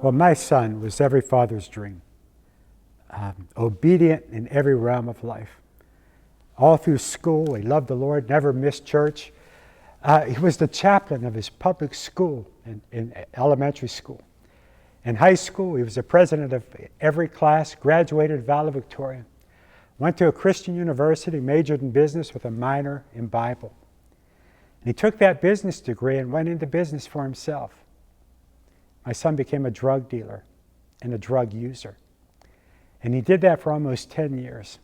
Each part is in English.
Well, my son was every father's dream, obedient in every realm of life. All through school, he loved the Lord, never missed church. He was the chaplain of his public school in elementary school. In high school, he was the president of every class, graduated valedictorian. Went to a Christian university, majored in business with a minor in Bible. And he took that business degree and went into business for himself. My son became a drug dealer and a drug user. And he did that for almost 10 years.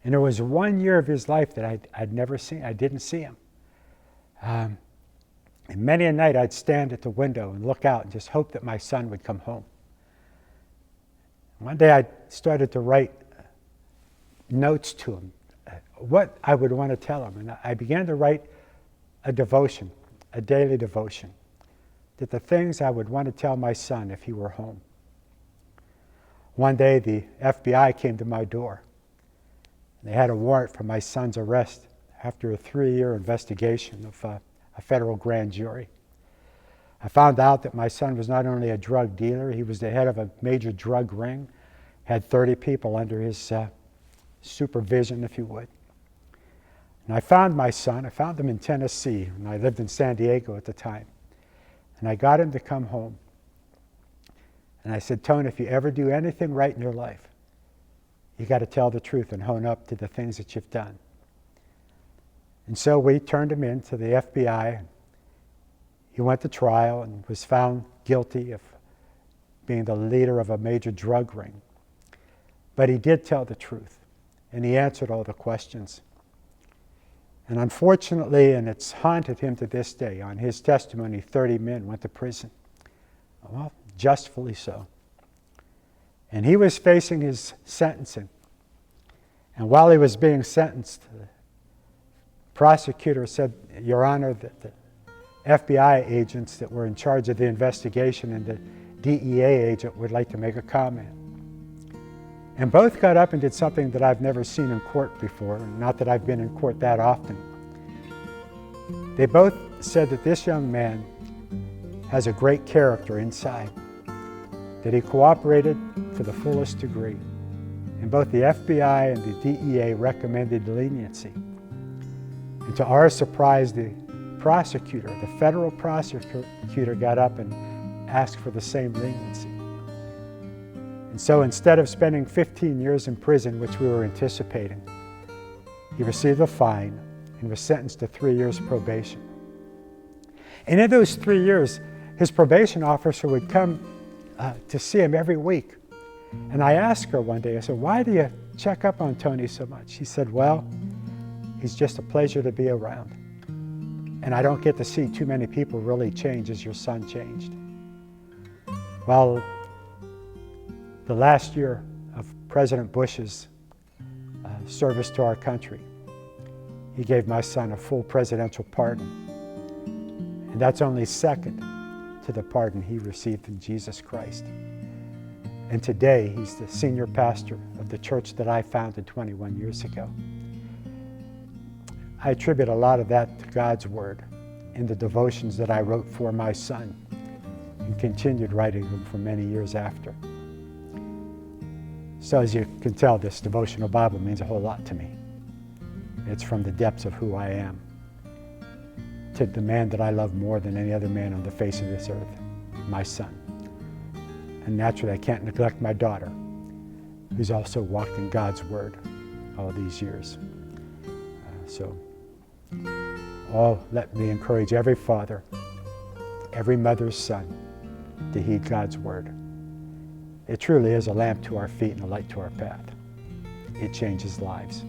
And there was 1 year of his life that I'd never seen. I didn't see him. And many a night I'd stand at the window and look out and just hope that my son would come home. One day I started to write notes to him, what I would want to tell him. And I began to write a devotion, a daily devotion, that the things I would want to tell my son if he were home. One day the FBI came to my door. They had a warrant for my son's arrest after a 3-year investigation of a federal grand jury. I found out that my son was not only a drug dealer, he was the head of a major drug ring, had 30 people under his supervision, if you would. And I found my son. I found him in Tennessee, and I lived in San Diego at the time. And I got him to come home. And I said, Tone, if you ever do anything right in your life, you got to tell the truth and hone up to the things that you've done. And so we turned him in to the FBI. He went to trial and was found guilty of being the leader of a major drug ring. But he did tell the truth, and he answered all the questions. And unfortunately, and it's haunted him to this day, on his testimony, 30 men went to prison. Well, justly so. And he was facing his sentencing. And while he was being sentenced, the prosecutor said, Your Honor, that the FBI agents that were in charge of the investigation and the DEA agent would like to make a comment. And both got up and did something that I've never seen in court before, not that I've been in court that often. They both said that this young man has a great character inside, that he cooperated to the fullest degree. And both the FBI and the DEA recommended leniency. And to our surprise, the prosecutor, the federal prosecutor, got up and asked for the same leniency. And so instead of spending 15 years in prison, which we were anticipating, he received a fine and was sentenced to 3 years probation. And in those 3 years, his probation officer would come to see him every week. And I asked her one day, I said, why do you check up on Tony so much? She said, well, he's just a pleasure to be around. And I don't get to see too many people really change as your son changed. Well, the last year of President Bush's service to our country, he gave my son a full presidential pardon. And that's only second to the pardon he received in Jesus Christ. And today, he's the senior pastor of the church that I founded 21 years ago. I attribute a lot of that to God's Word in the devotions that I wrote for my son and continued writing them for many years after. So as you can tell, this devotional Bible means a whole lot to me. It's from the depths of who I am to the man that I love more than any other man on the face of this earth, my son. And naturally, I can't neglect my daughter, who's also walked in God's Word all these years. Let me encourage every father, every mother's son, to heed God's Word. It truly is a lamp to our feet and a light to our path. It changes lives.